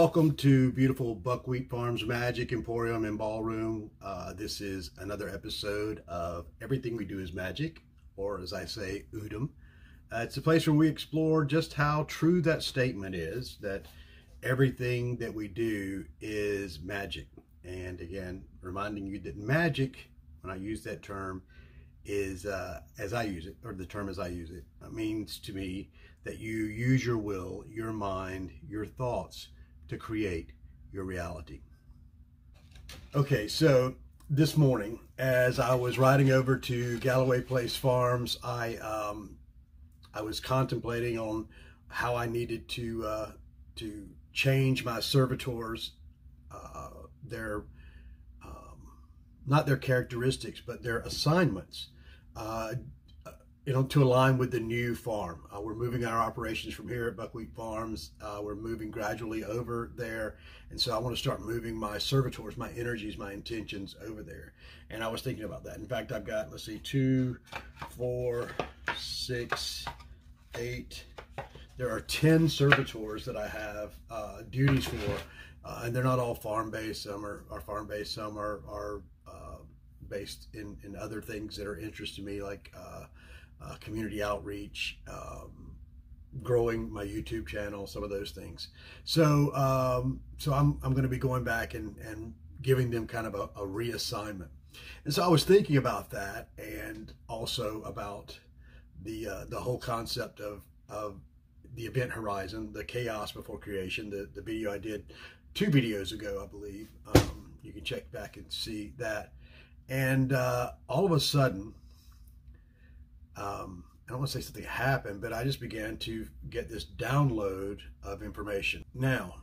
Welcome to beautiful Buckwheat Farms Magic Emporium and Ballroom. This is another episode of Everything We Do is Magic, or as I say, Udom. It's a place where we explore just how true that statement is, that everything that we do is magic. And again, reminding you that magic, when I use that term, is as I use it, or the term as I use it, means to me that you use your will, your mind, your thoughts to create your reality. Okay, so this morning, as I was riding over to Galloway Place Farms, I was contemplating on how I needed to change my servitors, their not their characteristics, but their assignments, to align with the new farm. We're moving our operations from here at Buckwheat Farms. We're moving gradually over there. And so I want to start moving my servitors, my energies, my intentions over there. And I was thinking about that. In fact, I've got, let's see, 2, 4, 6, 8. There are 10 servitors that I have duties for. And they're not all farm-based. Some are farm-based. Some are based in other things that are interest to me, like community outreach, growing my YouTube channel, some of those things. So I'm going to be going back and giving them kind of a reassignment. And so I was thinking about that, and also about the whole concept of the event horizon, the chaos before creation, the video I did 2 videos ago, I believe. You can check back and see that. And all of a sudden, I don't want to say something happened, but I just began to get this download of information. Now,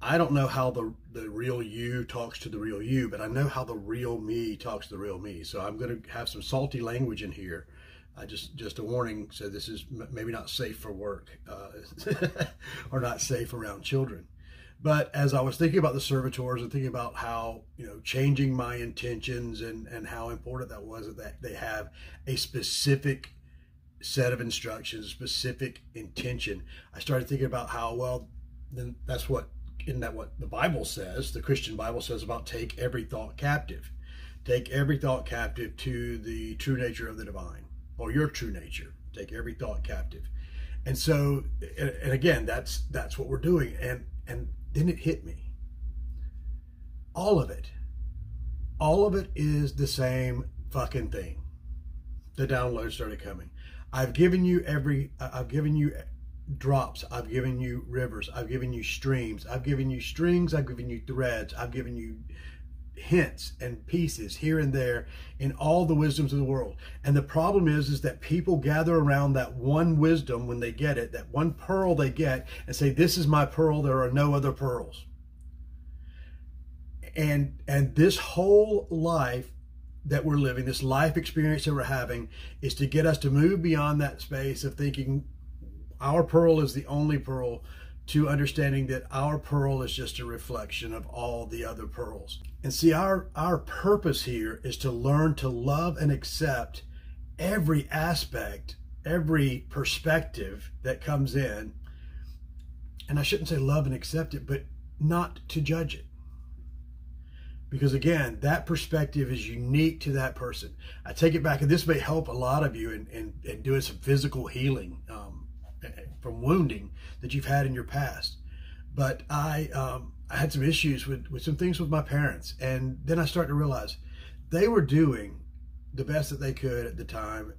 I don't know how the real you talks to the real you, but I know how the real me talks to the real me. So I'm going to have some salty language in here. Just a warning, so this is maybe not safe for work, or not safe around children. But as I was thinking about the servitors and thinking about how, changing my intentions and how important that was, that they have a specific set of instructions, a specific intention, I started thinking about how, well, then isn't that what the Bible says, the Christian Bible says about take every thought captive. Take every thought captive to the true nature of the divine, or your true nature. Take every thought captive. And so, and again, that's what we're doing. And then it hit me. All of it is the same fucking thing. The download started coming. I've given you drops. I've given you rivers. I've given you streams. I've given you strings. I've given you threads. I've given you hints and pieces here and there in all the wisdoms of the world. And the problem is that people gather around that one wisdom when they get it, that one pearl they get, and say, this is my pearl, there are no other pearls. And this whole life that we're living, this life experience that we're having, is to get us to move beyond that space of thinking our pearl is the only pearl, to understanding that our pearl is just a reflection of all the other pearls. And see, our purpose here is to learn to love and accept every aspect, every perspective that comes in. And I shouldn't say love and accept it, but not to judge it. Because again, that perspective is unique to that person. I take it back, and this may help a lot of you in doing some physical healing from wounding that you've had in your past. But I had some issues with some things with my parents. And then I started to realize they were doing the best that they could at the time.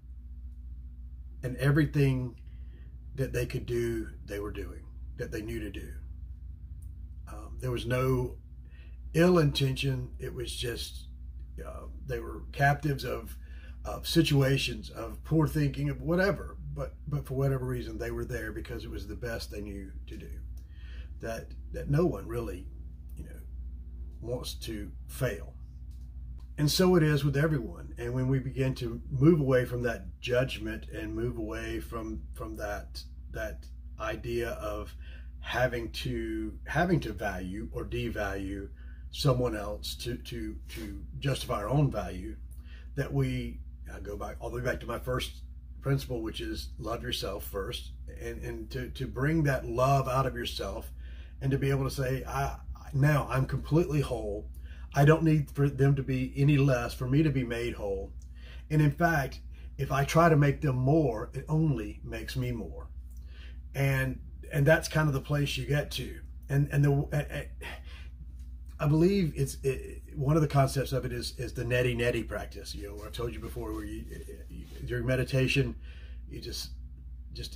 And everything that they could do, they were doing, that they knew to do. There was no ill intention. It was just, they were captives of situations, of poor thinking, of whatever. But for whatever reason, they were there because it was the best they knew to do. That no one really, wants to fail. And so it is with everyone. And when we begin to move away from that judgment and move away from that idea of having to value or devalue someone else to justify our own value, that I go back all the way back to my first principle, which is love yourself first, and to bring that love out of yourself and to be able to say, now I'm completely whole. I don't need for them to be any less, for me to be made whole. And in fact, if I try to make them more, it only makes me more. And that's kind of the place you get to. I believe one of the concepts of it is the neti practice. You know, what I've told you before, where you during meditation, you just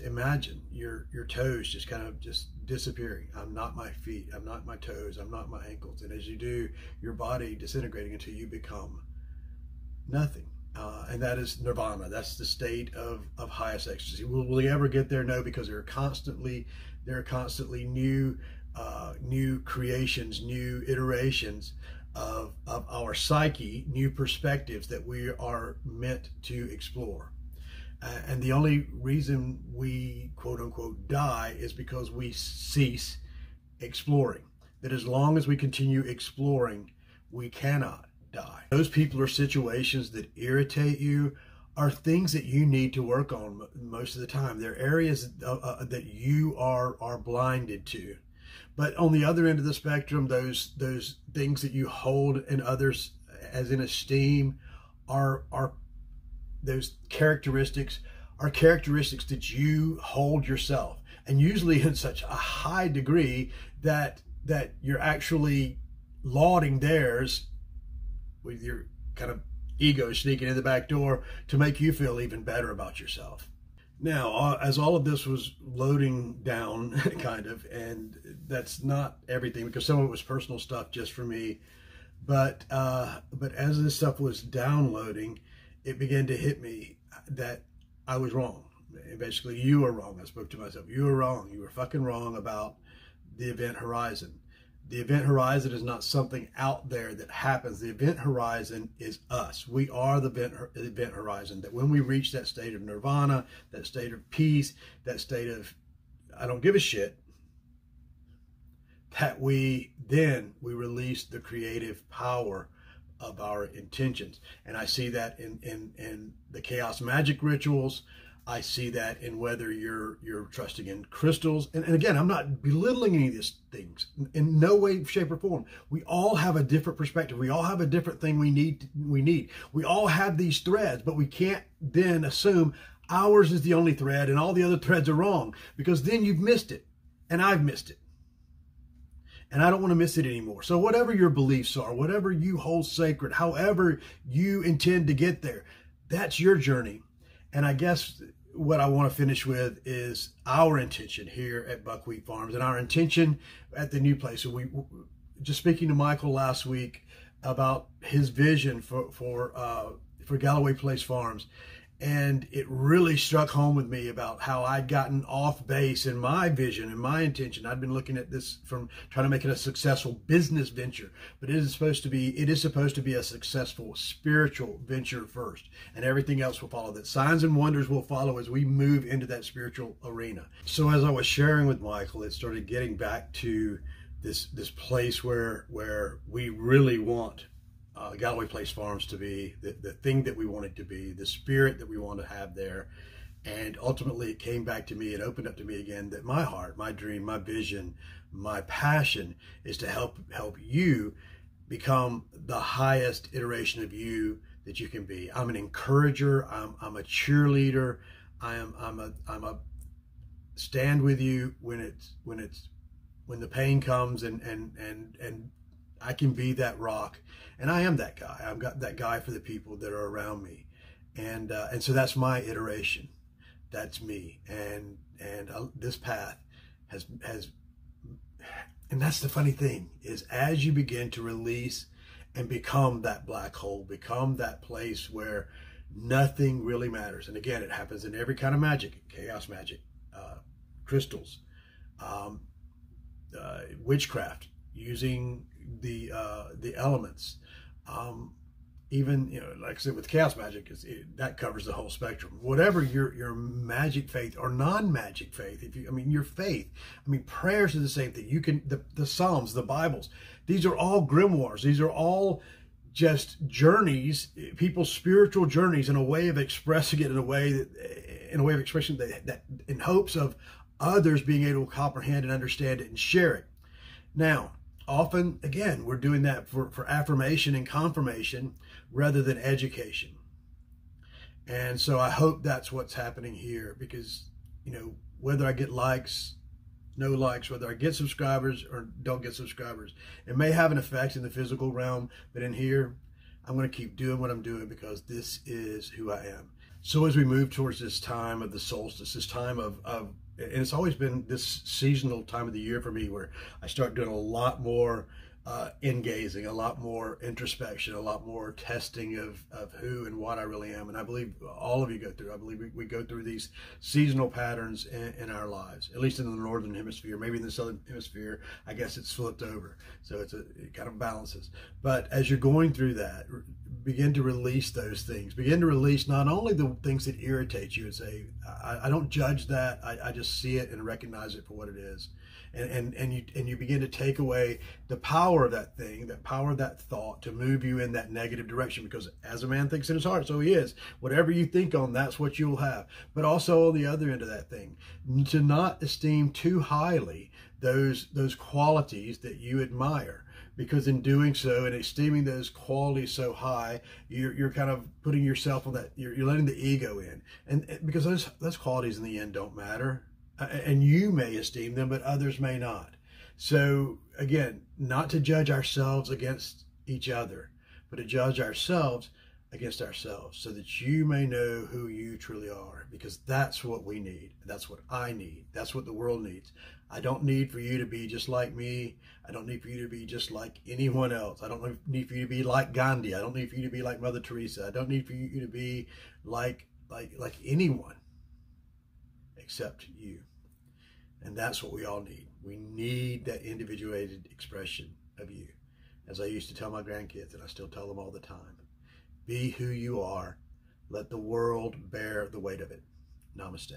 imagine your toes just kind of just disappearing. I'm not my feet, I'm not my toes, I'm not my ankles. And as you do, your body disintegrating until you become nothing. And that is nirvana. That's the state of highest ecstasy. Will we ever get there? No, because there are constantly new creations, new iterations of our psyche, new perspectives that we are meant to explore. And the only reason we, quote unquote, die is because we cease exploring. That as long as we continue exploring, we cannot die. Those people or situations that irritate you are things that you need to work on most of the time. They're areas that you are blinded to. But on the other end of the spectrum, those things that you hold in others as in esteem are those characteristics that you hold yourself, and usually in such a high degree that you're actually lauding theirs, with your kind of ego sneaking in the back door to make you feel even better about yourself. Now, as all of this was loading down, kind of, and that's not everything, because some of it was personal stuff just for me, but as this stuff was downloading, it began to hit me that I was wrong. Basically, you were wrong. I spoke to myself. You were wrong. You were fucking wrong about the event horizon. The event horizon is not something out there that happens. The event horizon is us. We are the event horizon. That when we reach that state of nirvana, that state of peace, that state of I don't give a shit, that we release the creative power of our intentions. And I see that in the Chaos Magic rituals. I see that in whether you're trusting in crystals. And again, I'm not belittling any of these things in no way, shape, or form. We all have a different perspective. We all have a different thing we need. We all have these threads, but we can't then assume ours is the only thread and all the other threads are wrong, because then you've missed it and I've missed it. And I don't want to miss it anymore. So whatever your beliefs are, whatever you hold sacred, however you intend to get there, that's your journey. And I guess what I want to finish with is our intention here at Buckwheat Farms, and our intention at the new place. So we just speaking to Michael last week about his vision for Galloway Place Farms, and it really struck home with me about how I'd gotten off base in my vision and my intention. I'd been looking at this from trying to make it a successful business venture, but it is supposed to be a successful spiritual venture first, and everything else will follow. That signs and wonders will follow as we move into that spiritual arena. So as I was sharing with Michael, it started getting back to this place where we really want Galloway Place Farms to be the thing that we want it to be, the spirit that we want to have there. And ultimately it came back to me and opened up to me again that my heart, my dream, my vision, my passion is to help you become the highest iteration of you that you can be. I'm an encourager. I'm a cheerleader. I'm a stand with you when the pain comes, and I can be that rock. And I am that guy. I've got that guy for the people that are around me. And so that's my iteration. That's me. And this path has, and that's the funny thing, is as you begin to release and become that black hole, become that place where nothing really matters. And again, it happens in every kind of magic, chaos magic, crystals, witchcraft, using the elements, even, you know, like I said, with chaos magic, that covers the whole spectrum. Whatever your magic faith or non-magic faith, your faith, prayers are the same thing. You can, the Psalms, the Bibles, these are all grimoires. These are all just journeys, people's spiritual journeys, in a way of expressing it, in a way of expression that in hopes of others being able to comprehend and understand it and share it. Now, often, again, we're doing that for affirmation and confirmation rather than education. And so I hope that's what's happening here, because, you know, whether I get likes, no likes, whether I get subscribers or don't get subscribers, it may have an effect in the physical realm, but in here, I'm going to keep doing what I'm doing because this is who I am. So as we move towards this time of the solstice, this time of and it's always been this seasonal time of the year for me where I start doing a lot more in-gazing, a lot more introspection, a lot more testing of who and what I really am. And I believe all of you go through. I believe we go through these seasonal patterns in our lives, at least in the northern hemisphere. Maybe in the southern hemisphere, I guess it's flipped over. So it kind of balances. But as you're going through that, begin to release those things. Begin to release not only the things that irritate you and say, I don't judge that. I just see it and recognize it for what it is. And you begin to take away the power of that thing, that power of that thought to move you in that negative direction, because as a man thinks in his heart, so he is. Whatever you think on, that's what you'll have. But also on the other end of that thing, to not esteem too highly those qualities that you admire. Because in doing so and esteeming those qualities so high, you're kind of putting yourself on that, you're letting the ego in. And because those qualities in the end don't matter. And you may esteem them, but others may not. So again, not to judge ourselves against each other, but to judge ourselves against ourselves, so that you may know who you truly are, because that's what we need. That's what I need. That's what the world needs. I don't need for you to be just like me. I don't need for you to be just like anyone else. I don't need for you to be like Gandhi. I don't need for you to be like Mother Teresa. I don't need for you to be like anyone except you. And that's what we all need. We need that individuated expression of you. As I used to tell my grandkids, and I still tell them all the time, be who you are. Let the world bear the weight of it. Namaste.